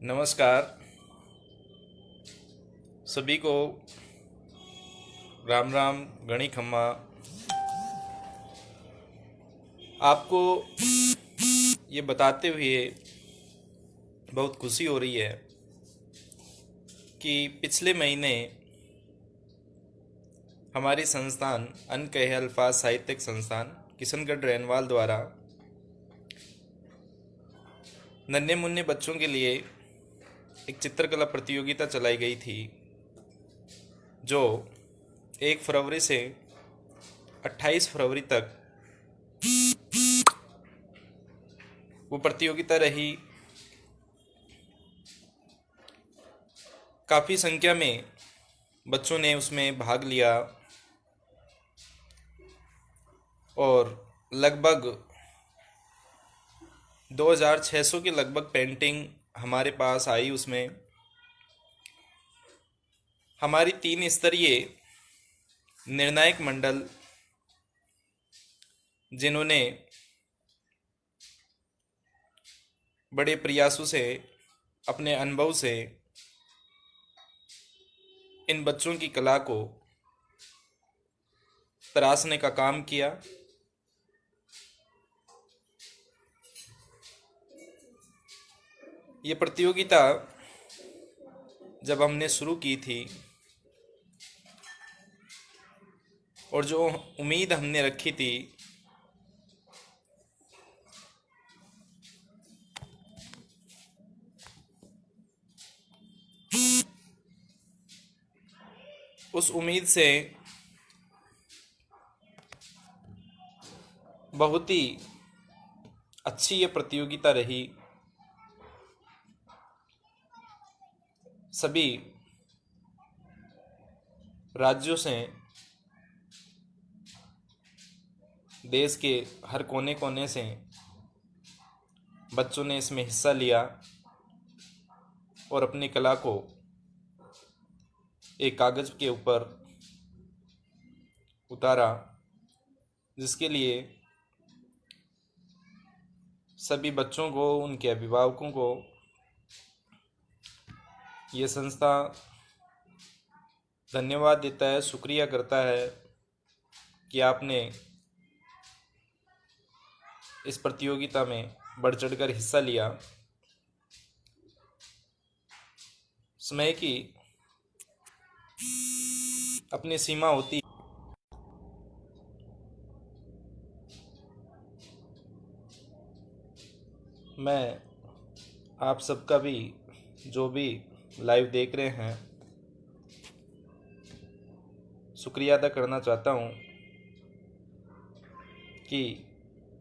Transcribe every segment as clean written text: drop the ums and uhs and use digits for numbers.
नमस्कार सभी को। राम राम गणी खम्मा। आपको ये बताते हुए बहुत खुशी हो रही है कि पिछले महीने हमारी संस्थान अन कहे अल्फाज साहित्यिक संस्थान किशनगढ़ रेनवाल द्वारा नन्हे मुन्ने बच्चों के लिए एक चित्रकला प्रतियोगिता चलाई गई थी, जो 1 फरवरी से 28 फरवरी तक वो प्रतियोगिता रही। काफ़ी संख्या में बच्चों ने उसमें भाग लिया और लगभग 2600 के लगभग पेंटिंग हमारे पास आई। उसमें हमारी 3 स्तरीय निर्णायक मंडल, जिन्होंने बड़े प्रयासों से अपने अनुभव से इन बच्चों की कला को तराशने का काम किया। ये प्रतियोगिता जब हमने शुरू की थी और जो उम्मीद हमने रखी थी उस उम्मीद से बहुत ही अच्छी ये प्रतियोगिता रही। सभी राज्यों से, देश के हर कोने कोने से बच्चों ने इसमें हिस्सा लिया और अपनी कला को एक कागज के ऊपर उतारा, जिसके लिए सभी बच्चों को, उनके अभिभावकों को ये संस्था धन्यवाद देता है, शुक्रिया करता है कि आपने इस प्रतियोगिता में बढ़ चढ़कर हिस्सा लिया। समय की अपनी सीमा होती। मैं आप सबका भी, जो भी लाइव देख रहे हैं, शुक्रिया अदा करना चाहता हूँ कि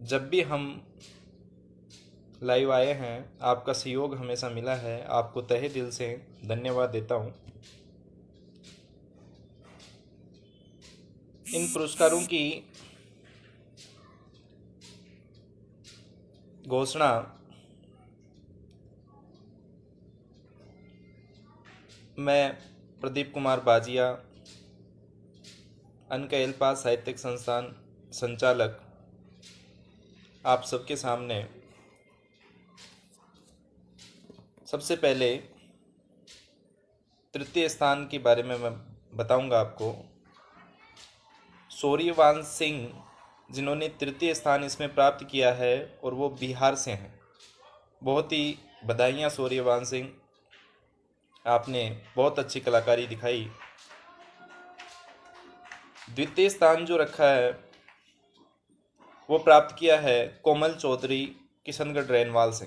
जब भी हम लाइव आए हैं आपका सहयोग हमेशा मिला है। आपको तहे दिल से धन्यवाद देता हूँ। इन पुरस्कारों की घोषणा मैं प्रदीप कुमार बाजिया, अन कहे अल्फाज साहित्यिक संस्थान संचालक, आप सबके सामने सबसे पहले तृतीय स्थान के बारे में मैं बताऊंगा आपको। सूर्यवंश सिंह, जिन्होंने तृतीय स्थान इसमें प्राप्त किया है और वो बिहार से हैं। बहुत ही बधाइयाँ सूर्यवंश सिंह, आपने बहुत अच्छी कलाकारी दिखाई। द्वितीय स्थान जो रखा है वो प्राप्त किया है कोमल चौधरी, किशनगढ़ रेनवाल से।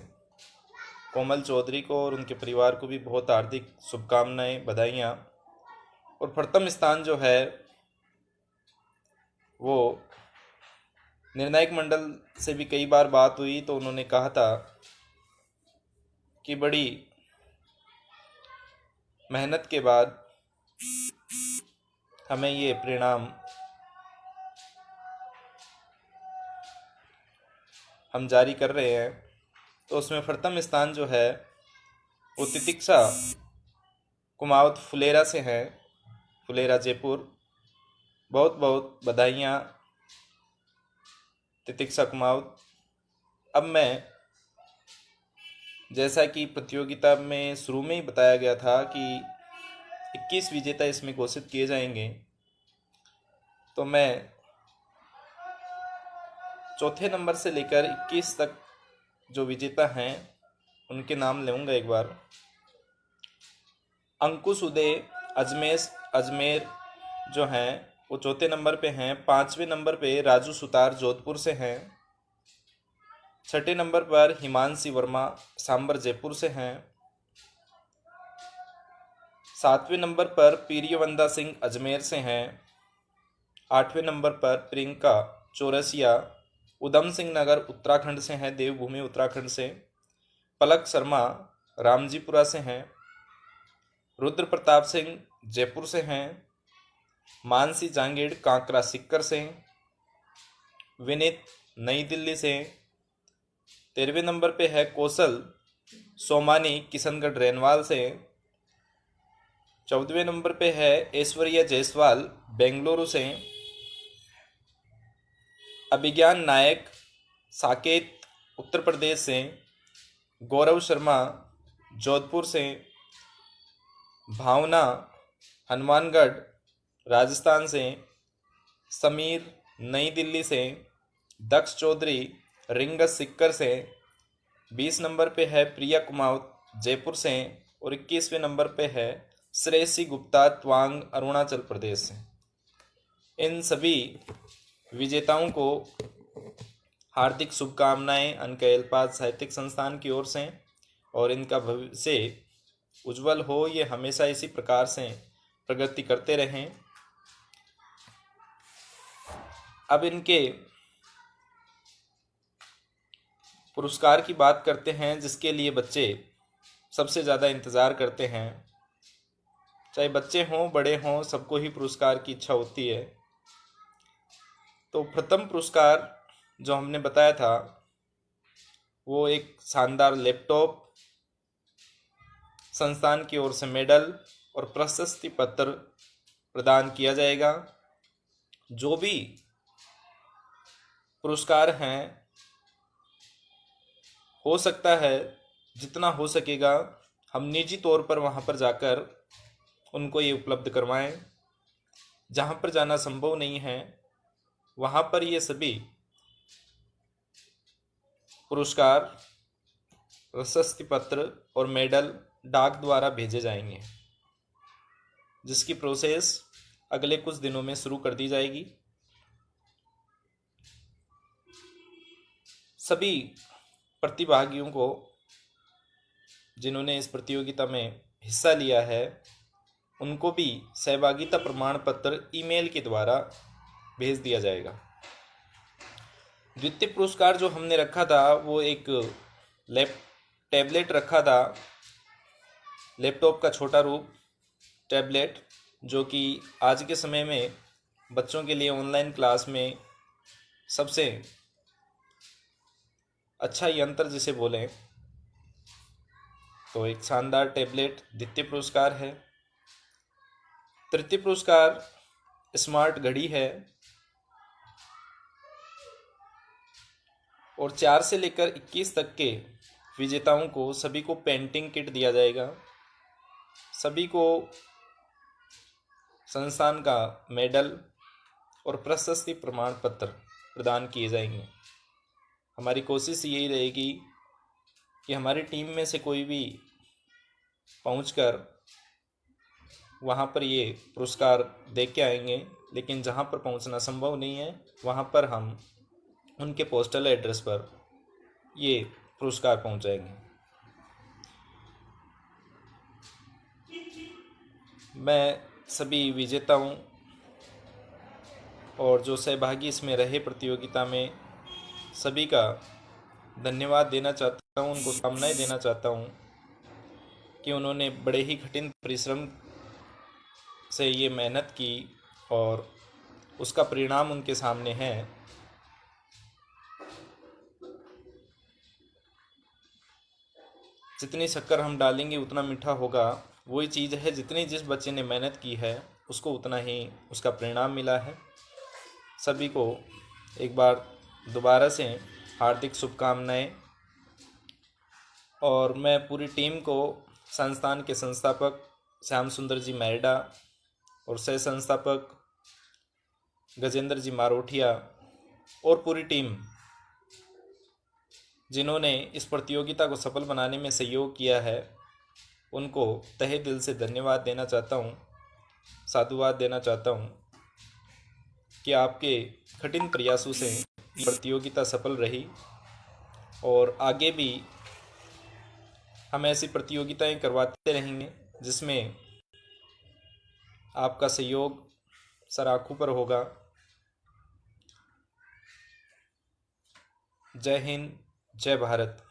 कोमल चौधरी को और उनके परिवार को भी बहुत हार्दिक शुभकामनाएं, बधाइयाँ। और प्रथम स्थान जो है वो निर्णायक मंडल से भी कई बार बात हुई तो उन्होंने कहा था कि बड़ी मेहनत के बाद हमें ये परिणाम हम जारी कर रहे हैं। तो उसमें प्रथम स्थान जो है वो तितिक्षा कुमावत फुलेरा से है, फुलेरा जयपुर। बहुत बहुत बधाइयाँ तितिक्षा कुमावत। अब मैं जैसा कि प्रतियोगिता में शुरू में ही बताया गया था कि 21 विजेता इसमें घोषित किए जाएंगे, तो मैं चौथे नंबर से लेकर 21 तक जो विजेता हैं उनके नाम लूँगा एक बार। अंकुश उदय अजमेर जो हैं वो चौथे नंबर पे हैं। पांचवें नंबर पे राजू सुतार जोधपुर से हैं। छठे नंबर पर हिमांशी वर्मा सांबर जयपुर से हैं। सातवें नंबर पर पीरियवंदा सिंह अजमेर से हैं। आठवें नंबर पर प्रियंका चौरसिया उधम सिंह नगर उत्तराखंड से हैं, देवभूमि उत्तराखंड से। पलक शर्मा रामजीपुरा से हैं। रुद्र प्रताप सिंह जयपुर से हैं। मानसी जांगीड़ कांकरा सिक्कर से। विनीत नई दिल्ली से। 13वें नंबर पे है कौशल सोमानी किशनगढ़ रेनवाल से। 14वें नंबर पे है ऐश्वर्या जायसवाल बेंगलुरु से। अभिज्ञान नायक साकेत उत्तर प्रदेश से। गौरव शर्मा जोधपुर से। भावना हनुमानगढ़ राजस्थान से। समीर नई दिल्ली से। दक्ष चौधरी रिंगस सिक्कर से। 20 नंबर पे है प्रिया कुमावत जयपुर से। और 21वें नंबर पे है श्रेयसी गुप्ता त्वांग अरुणाचल प्रदेश से। इन सभी विजेताओं को हार्दिक शुभकामनाएं अनका एल्पाज साहित्यिक संस्थान की ओर से, और इनका भविष्य उज्जवल हो, ये हमेशा इसी प्रकार से प्रगति करते रहें। अब इनके पुरस्कार की बात करते हैं, जिसके लिए बच्चे सबसे ज़्यादा इंतज़ार करते हैं। चाहे बच्चे हों बड़े हों, सबको ही पुरस्कार की इच्छा होती है। तो प्रथम पुरस्कार जो हमने बताया था वो एक शानदार लैपटॉप, संस्थान की ओर से मेडल और प्रशस्ति पत्र प्रदान किया जाएगा। जो भी पुरस्कार हैं, हो सकता है जितना हो सकेगा हम निजी तौर पर वहाँ पर जाकर उनको ये उपलब्ध करवाएं। जहाँ पर जाना संभव नहीं है वहाँ पर ये सभी पुरस्कार, प्रशस्ति पत्र और मेडल डाक द्वारा भेजे जाएंगे, जिसकी प्रोसेस अगले कुछ दिनों में शुरू कर दी जाएगी। सभी प्रतिभागियों को जिन्होंने इस प्रतियोगिता में हिस्सा लिया है उनको भी सहभागिता प्रमाण पत्र ईमेल के द्वारा भेज दिया जाएगा। द्वितीय पुरस्कार जो हमने रखा था वो एक टैबलेट रखा था, लैपटॉप का छोटा रूप टैबलेट, जो कि आज के समय में बच्चों के लिए ऑनलाइन क्लास में सबसे अच्छा यंत्र जिसे बोलें, तो एक शानदार टैबलेट द्वितीय पुरस्कार है। तृतीय पुरस्कार स्मार्ट घड़ी है, और 4 से लेकर 21 तक के विजेताओं को सभी को पेंटिंग किट दिया जाएगा। सभी को संस्थान का मेडल और प्रशस्ति प्रमाण पत्र प्रदान किए जाएंगे। हमारी कोशिश यही रहेगी कि हमारी टीम में से कोई भी पहुंचकर वहां पर ये पुरस्कार दे के आएंगे, लेकिन जहां पर पहुंचना संभव नहीं है वहां पर हम उनके पोस्टल एड्रेस पर ये पुरस्कार पहुंचाएंगे। मैं सभी विजेताओं और जो सहभागी इसमें रहे प्रतियोगिता में सभी का धन्यवाद देना चाहता हूं, उनको शुभकामनाएं देना चाहता हूं कि उन्होंने बड़े ही कठिन परिश्रम से ये मेहनत की और उसका परिणाम उनके सामने है। जितनी शक्कर हम डालेंगे उतना मीठा होगा, वही चीज़ है। जिस बच्चे ने मेहनत की है उसको उतना ही उसका परिणाम मिला है। सभी को एक बार दोबारा से हार्दिक शुभकामनाएं। और मैं पूरी टीम को, संस्थान के संस्थापक श्याम सुंदर जी मैरडा और सह संस्थापक गजेंद्र जी मारोठिया और पूरी टीम जिन्होंने इस प्रतियोगिता को सफल बनाने में सहयोग किया है, उनको तहे दिल से धन्यवाद देना चाहता हूँ, साधुवाद देना चाहता हूँ कि आपके कठिन प्रयासों से ये प्रतियोगिता सफल रही और आगे भी हम ऐसी प्रतियोगिताएं करवाते रहेंगे जिसमें आपका सहयोग सराखों पर होगा। जय हिंद, जय भारत।